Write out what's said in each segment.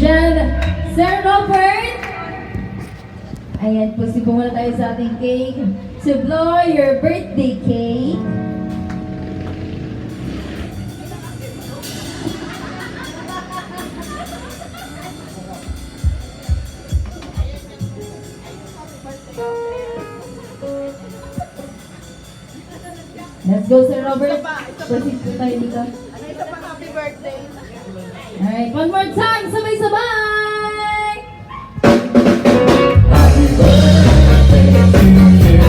dyan. Sir Robert! Ayan, posibo muna tayo sa ating cake. To blow your birthday cake. Let's go, Sir Robert. Proceed po tayo dito. Ano ito pa, happy birthday? Alright, one more time. Sabay-sabay! Happy birthday to you.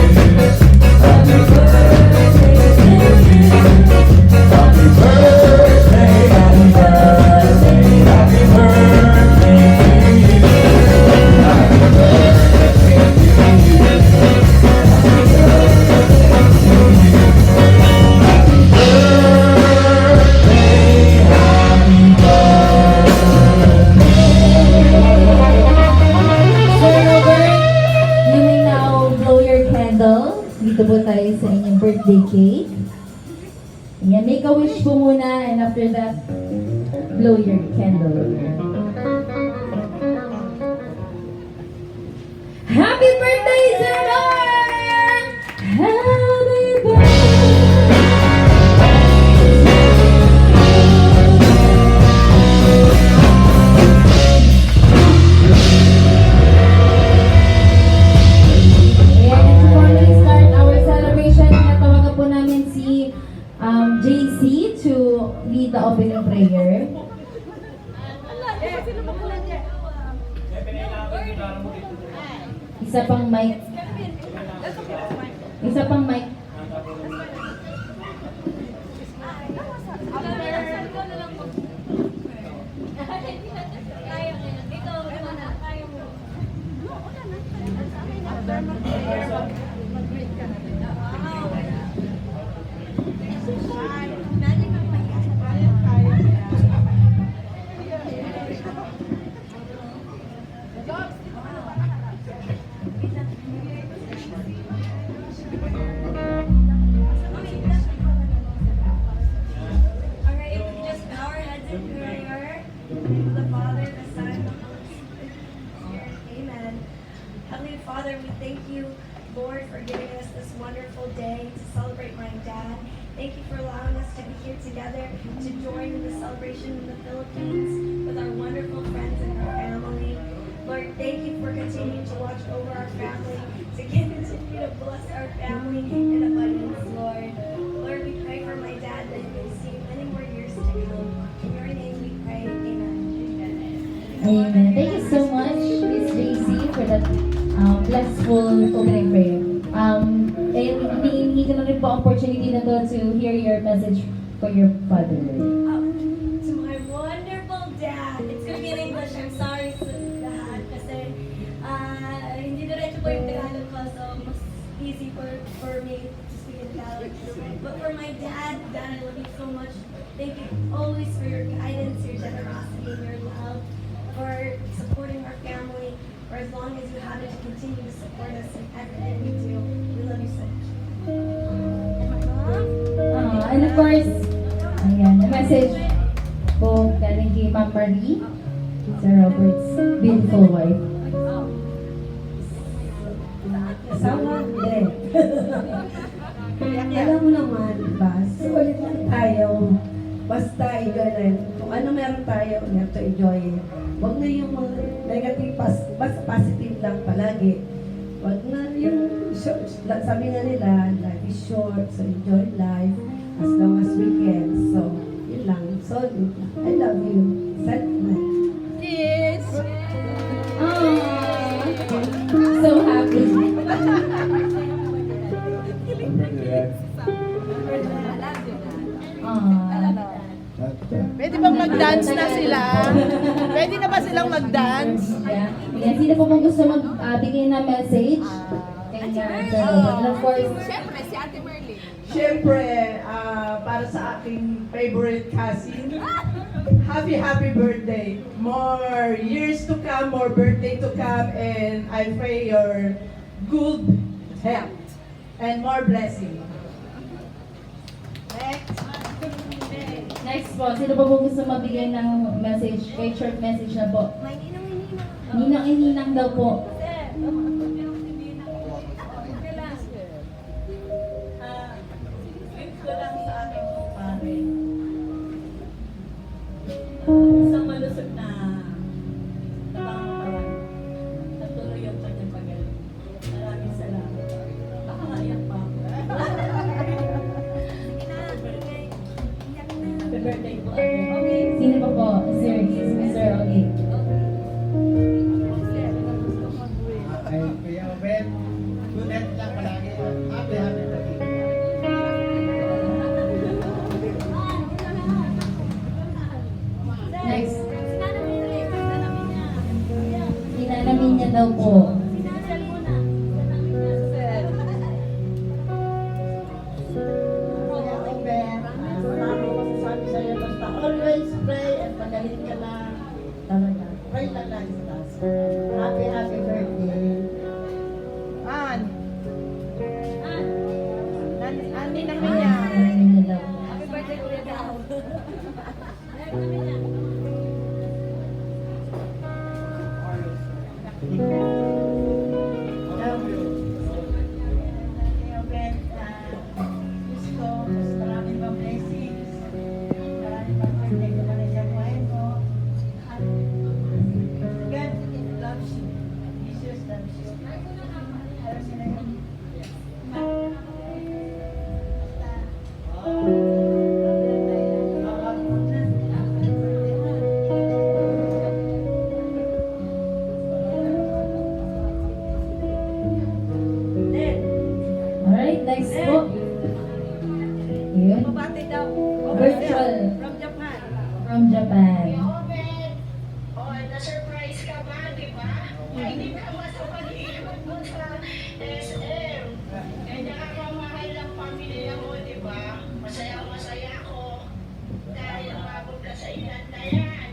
Happy birthday to you. Happy birthday, happy birthday, happy birthday to you. Happy birthday to you. Happy birthday to you. Happy birthday, happy Sir Robert, you may now blow your candle. Dito po tayo sa inyong birthday cake. Ayan, make a wish po muna and after that, blow your candle. Happy birthday, Sir Robert! Happy Ayan, and before we start our celebration, natawagan po namin si JC to lead the opening prayer. Isa pang mic. Isa pang mic. Alright, if we just bow our heads in prayer. In the name of the Father, the Son, and the Holy Spirit. Amen. Heavenly Father, we thank you, Lord, for giving us this wonderful day to celebrate my dad. Thank you for allowing us to be here together to join in the celebration in the Philippines with our wonderful friends and our family. Lord, thank you for continuing to watch over our family, to continue to bless our family in abundance, Lord. Lord, we pray for my dad that he will see many more years to come. In your name we pray. Amen. Amen. Thank you so much, Miss JC, for that blessful opening prayer. And hindi ko na rin po opportunity na to hear your message for your father. To my wonderful dad. It's gonna be in English. I'm sorry sa lahat kasi hindi diretso po yung Tagalog ko, so mas easy for me to speak in Tagalog. But for my dad, Dad, I love you so much. Thank you always for your guidance, your generosity, and your love, for supporting our family, for as long as you have it to continue to support us in everything we do. We love you so much. And of course, ayan, a message po galing kay Ma'am Marie, Sir Robert's beautiful wife. Asawa, hindi. Alam mo naman, ba? Sulit lang tayo. Basta i-galan. Kung ano meron tayo, we have to enjoy it. Huwag na yung mga negative, basta positive lang palagi. Huwag na yung, sabi nga nila, life is short, so enjoy life as long as we can. So, yun lang. So, I love you. Sentiment. Yes! So happy. Pwede bang mag-dance na sila? Pwede na ba silang mag-dance? Yeah. Yan, sino po kung gusto magbigay ng message? Kay Sir Robert. And of course, Siyempre, si Ate Merly. Siyempre, para sa aking favorite cousin, happy birthday. More years to come, more birthday to come, and I pray your good health and more blessing. Next. Next po, sino pa po gusto mabigay ng message, kay short message na po? May ninang-ninang. Ninang-ininang daw po. Gift ko lang sa aking pare. Isang malusog na pangatawan. Natuloy ang kanyang pagaling. Maraming salamat. Nakakaiyak pa ako. Happy birthday po. Okay. Sino pa po? Sir, Sir, okay. Ay, Kuya Obed, good health lang palagi. Happy birthday. Next. Sinanamin niya daw po. Kuya Obed, marami ko sasabi sa'yo. Basta always pray and magaling ka lang. Talaga. Pray lang lagi sa taas. Happy birthday. Sinanamin niya daw. Happy birthday, Kuya Daw. Alright, next po. Yun. Mabati daw. Virtual From Japan. from Japan. Na-surprise ka ba, di ba? Hindi ka ba sa pag-iikot mo sa SM? Eh, nakakamahal ng pamilya mo, di ba? Masaya-masaya ako. Dahil umabot ka sa edad na yan.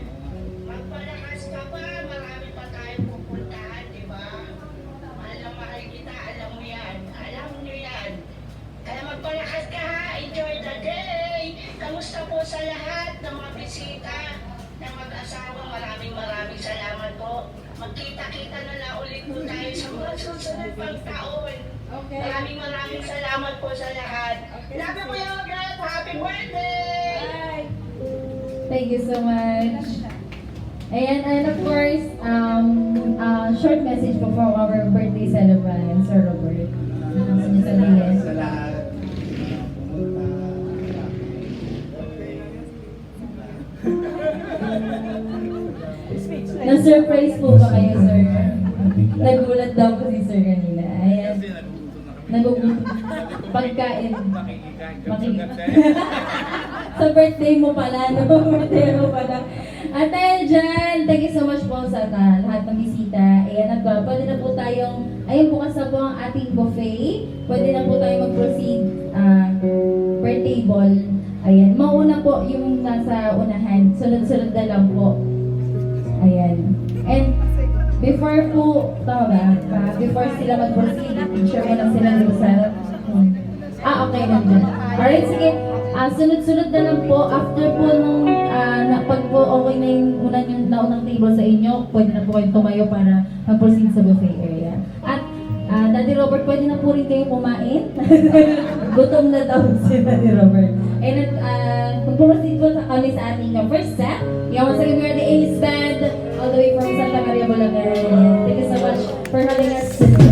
Magpalakas ka pa, marami pa tayong pupuntahan, di ba? Mahal na mahal kita, alam mo yan. Alam nyo yan. Kaya magpalakas ka ha, enjoy the day. Kamusta po sa lahat ng mga bisita ng mag-asawa? Maraming salamat po. Magkita-kita na lang ulit po tayo sa mga susunod pang taon. Maraming salamat po sa lahat. Love you po yung guys. Happy birthday! Thank you so much. And of course, short message po from our birthday celebrant, Sir Robert. Gusto niyo sabihin? Sa lahat. Pumunta. Na-surprise po ba kayo, Sir? Nagulat daw po si Sir kanina. Ayan. Nagugutom. Pagkain. Sa birthday mo pala, no? Birthday mo pala. At dahil dyan, thank you so much po sa lahat ng bisita. Ayan, pwede na po tayong, ayun, bukas na po ang ating buffet. Pwede na po tayong mag-proceed birthday ball. Ayan, mauna po yung nasa unahan. Sunod-sunod na lang po. Ayan. And before po, tama ba? Before sila mag-proceed, picture mo lang sila dito sa... okay, nandiyan. Alright, sige. Sunod-sunod na lang po. After po nung pag po okay na yung naunang table sa inyo, pwede na po kayong tumayo para mag-proceed sa buffet area. At Daddy Robert, pwede na po rin kayong kumain. Gutom na daw si Daddy Robert. And mag-proceed po kami sa ating first set. Once again, we are the Ace Band, all the way from Santa Maria, Bulacan. Thank you so much for having us today.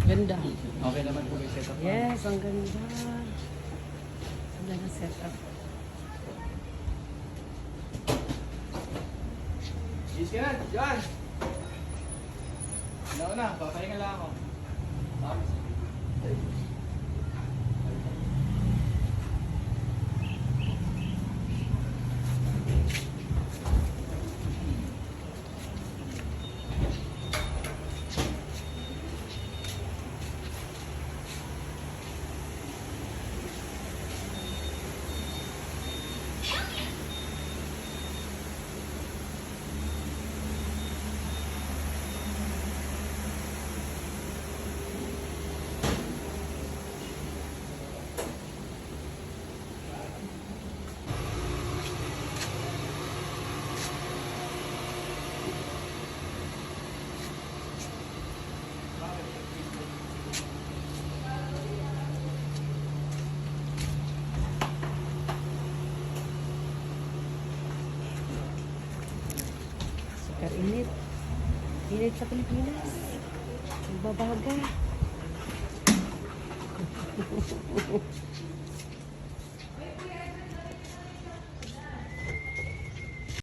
Ganda. Okay naman po yung setup. Yes, ang ganda. Ang ganda setup. Yes ka na, John! Nauna, papahinga lang ako. Super init. Init sa Pilipinas. Nagbabaga.